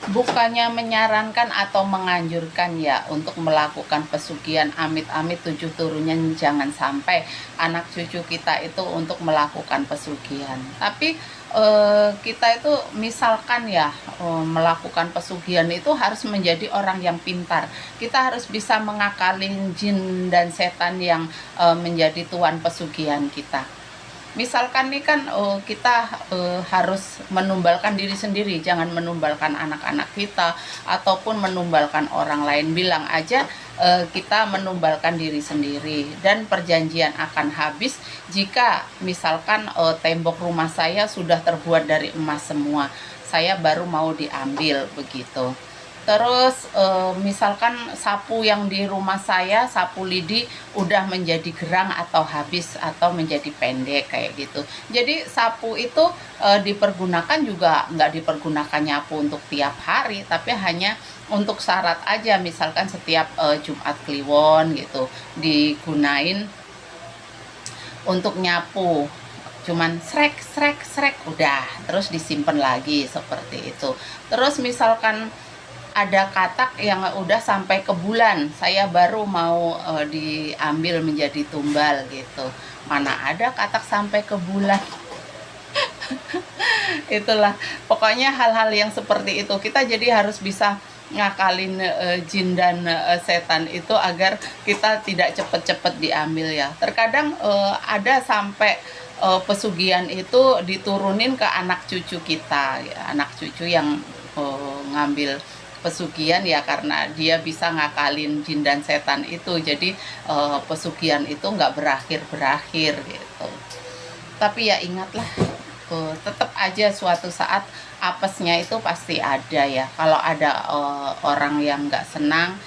bukannya menyarankan atau menganjurkan ya untuk melakukan pesugihan, amit-amit 7 turunnya jangan sampai anak cucu kita itu untuk melakukan pesugihan. Tapi kita itu misalkan ya melakukan pesugihan itu harus menjadi orang yang pintar. Kita harus bisa mengakalin jin dan setan yang menjadi tuan pesugihan kita. Misalkan nih kan kita harus menumbalkan diri sendiri, jangan menumbalkan anak-anak kita ataupun menumbalkan orang lain. Bilang aja kita menumbalkan diri sendiri, dan perjanjian akan habis jika misalkan tembok rumah saya sudah terbuat dari emas semua, saya baru mau diambil begitu. Terus misalkan sapu yang di rumah saya, sapu lidi udah menjadi gerang atau habis atau menjadi pendek kayak gitu. Jadi sapu itu dipergunakan juga nggak dipergunakan nyapu untuk tiap hari, tapi hanya untuk syarat aja. Misalkan setiap Jumat Kliwon gitu digunain untuk nyapu, cuman srek srek srek udah, terus disimpan lagi seperti itu. Terus misalkan ada katak yang udah sampai ke bulan, saya baru mau diambil menjadi tumbal gitu. Mana ada katak sampai ke bulan. Itulah pokoknya hal-hal yang seperti itu kita jadi harus bisa ngakalin jin dan setan itu agar kita tidak cepet-cepet diambil ya. Terkadang ada sampai pesugihan itu diturunin ke anak cucu kita ya, anak cucu yang ngambil pesugihan ya, karena dia bisa ngakalin jin dan setan itu. Jadi pesugihan itu nggak berakhir gitu. Tapi ya ingatlah, tetap aja suatu saat apesnya itu pasti ada ya. Kalau ada orang yang nggak senang,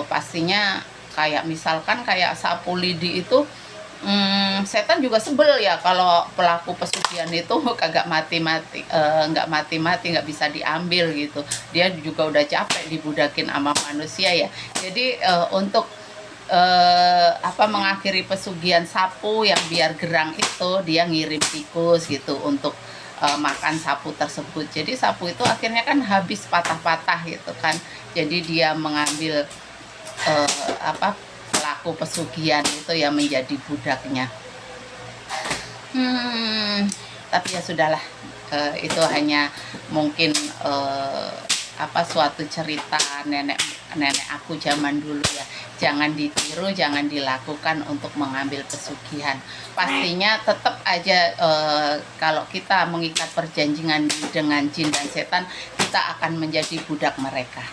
pastinya kayak misalkan kayak sapu lidi itu, setan juga sebel ya kalau pelaku pesugihan itu kagak mati-mati, nggak mati-mati, nggak bisa diambil gitu. Dia juga udah capek dibudakin sama manusia ya. Jadi untuk mengakhiri pesugihan sapu yang biar gerang itu, dia ngirim tikus gitu untuk makan sapu tersebut. Jadi sapu itu akhirnya kan habis patah-patah gitu kan. Jadi dia mengambil pelaku pesugihan itu yang menjadi budaknya. Tapi ya sudahlah, itu hanya mungkin suatu cerita nenek aku zaman dulu ya. Jangan ditiru, jangan dilakukan untuk mengambil pesugihan. Pastinya tetap aja kalau kita mengikat perjanjian dengan jin dan setan, kita akan menjadi budak mereka.